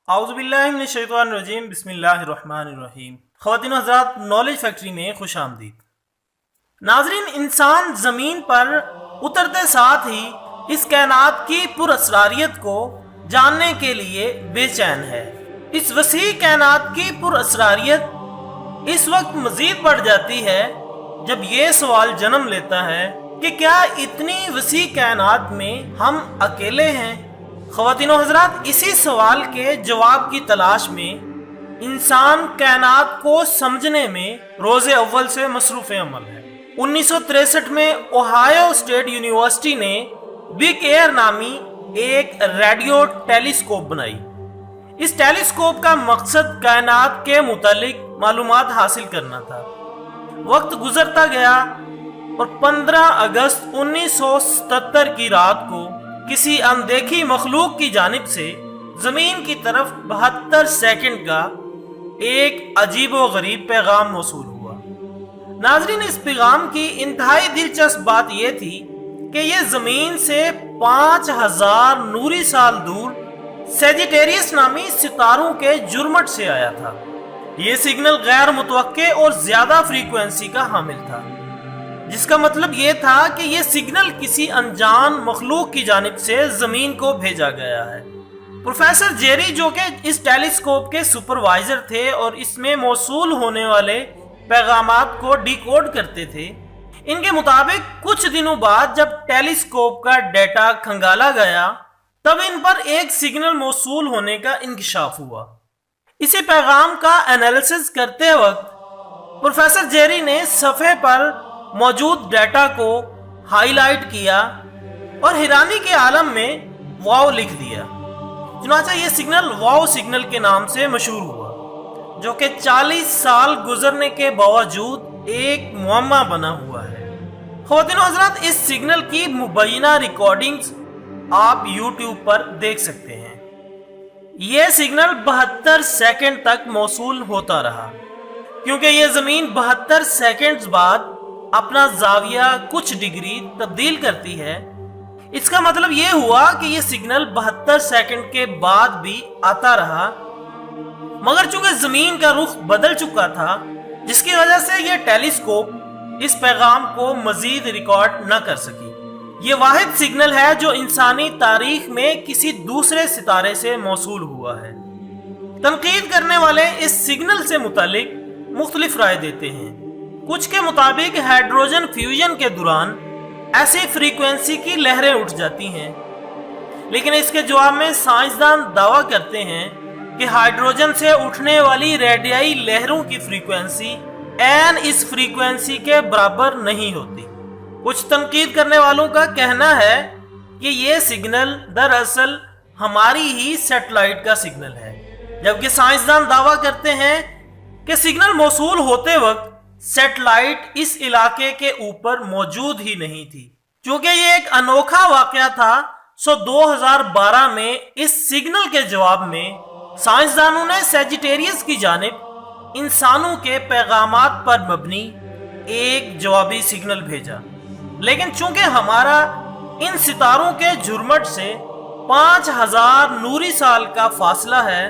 اعوذ باللہ من الشیطان الرجیم، بسم اللہ الرحمن الرحیم۔ خواتین و حضرات، نالج فیکٹری میں خوش آمدید۔ ناظرین، انسان زمین پر اترتے ساتھ ہی اس کائنات کی پر اسراریت کو جاننے کے لیے بے چین ہے۔ اس وسیع کائنات کی پر اسراریت اس وقت مزید بڑھ جاتی ہے جب یہ سوال جنم لیتا ہے کہ کیا اتنی وسیع کائنات میں ہم اکیلے ہیں؟ خواتین و حضرات، اسی سوال کے جواب کی تلاش میں انسان کائنات کو سمجھنے میں روز اول سے مصروف عمل ہے۔ 1963 میں اوہایو اسٹیٹ یونیورسٹی نے بگ ایئر نامی ایک ریڈیو ٹیلیسکوپ بنائی۔ اس ٹیلیسکوپ کا مقصد کائنات کے متعلق معلومات حاصل کرنا تھا۔ وقت گزرتا گیا اور 15 اگست 1977 کی رات کو کسی اندیکھی مخلوق کی جانب سے زمین کی طرف 72 سیکنڈ کا ایک عجیب و غریب پیغام موصول ہوا۔ ناظرین، اس پیغام کی انتہائی دلچسپ بات یہ تھی کہ یہ زمین سے 5000 نوری سال دور سیجیٹیریس نامی ستاروں کے جرمٹ سے آیا تھا۔ یہ سگنل غیر متوقع اور زیادہ فریکوینسی کا حامل تھا، جس کا مطلب یہ تھا کہ یہ سگنل کسی انجان مخلوق کی جانب سے زمین کو بھیجا گیا ہے۔ پروفیسر جیری، جو کہ اس ٹیلیسکوپ کے سپروائزر تھے اور اس میں موصول ہونے والے پیغامات کو ڈی کوڈ کرتے تھے، ان کے مطابق کچھ دنوں بعد جب ٹیلیسکوپ کا ڈیٹا کھنگالا گیا تب ان پر ایک سگنل موصول ہونے کا انکشاف ہوا۔ اسی پیغام کا انالیسس کرتے وقت پروفیسر جیری نے صفحے پر موجود ڈیٹا کو ہائی لائٹ کیا اور حیرانی کے عالم میں واو لکھ دیا۔ چنانچہ یہ سگنل واو سگنل کے نام سے مشہور ہوا، جو کہ 40 سال گزرنے کے باوجود ایک معمہ بنا ہوا ہے۔ خواتین و حضرات، اس سگنل کی مبینہ ریکارڈنگز آپ یوٹیوب پر دیکھ سکتے ہیں۔ یہ سگنل 72 سیکنڈ تک موصول ہوتا رہا۔ کیونکہ یہ زمین 72 سیکنڈز بعد اپنا زاویہ کچھ ڈگری تبدیل کرتی ہے، اس کا مطلب یہ ہوا کہ یہ سگنل 72 سیکنڈ کے بعد بھی آتا رہا، مگر چونکہ زمین کا رخ بدل چکا تھا، جس کی وجہ سے یہ ٹیلیسکوپ اس پیغام کو مزید ریکارڈ نہ کر سکی۔ یہ واحد سگنل ہے جو انسانی تاریخ میں کسی دوسرے ستارے سے موصول ہوا ہے۔ تنقید کرنے والے اس سگنل سے متعلق مختلف رائے دیتے ہیں۔ کچھ کے مطابق ہائیڈروجن فیوژن کے دوران ایسی فریکوینسی کی لہریں اٹھ جاتی ہیں، لیکن اس کے جواب میں سائنسدان دعویٰ کرتے ہیں کہ ہائیڈروجن سے اٹھنے والی ریڈیائی لہروں کی فریکوینسی عین اس فریکوینسی کے برابر نہیں ہوتی۔ کچھ تنقید کرنے والوں کا کہنا ہے کہ یہ سگنل دراصل ہماری ہی سیٹلائٹ کا سگنل ہے، جبکہ سائنسدان دعویٰ کرتے ہیں کہ سگنل موصول ہوتے وقت سیٹلائٹ اس علاقے کے اوپر موجود ہی نہیں تھی۔ چونکہ یہ ایک انوکھا واقعہ تھا، 2012 میں اس سگنل کے جواب میں سائنسدانوں نے سیجیٹیریس کی جانب انسانوں کے پیغامات پر مبنی ایک جوابی سگنل بھیجا، لیکن چونکہ ہمارا ان ستاروں کے جرمٹ سے 5000 نوری سال کا فاصلہ ہے،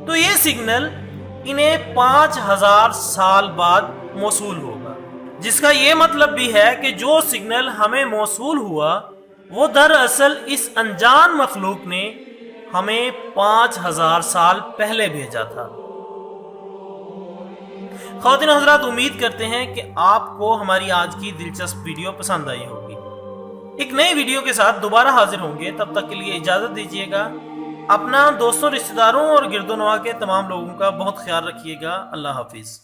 تو یہ سگنل انہیں 5000 سال بعد موصول ہوگا، جس کا یہ مطلب بھی ہے کہ جو سگنل ہمیں موصول ہوا وہ دراصل اس انجان مخلوق نے ہمیں 5000 سال پہلے بھیجا تھا۔ خواتین و حضرات، امید کرتے ہیں کہ آپ کو ہماری آج کی دلچسپ ویڈیو پسند آئی ہوگی۔ ایک نئی ویڈیو کے ساتھ دوبارہ حاضر ہوں گے، تب تک کے لیے اجازت دیجیے گا۔ اپنا دوستوں، رشتہ داروں اور گرد و نواح کے تمام لوگوں کا بہت خیال رکھیے گا۔ اللہ حافظ۔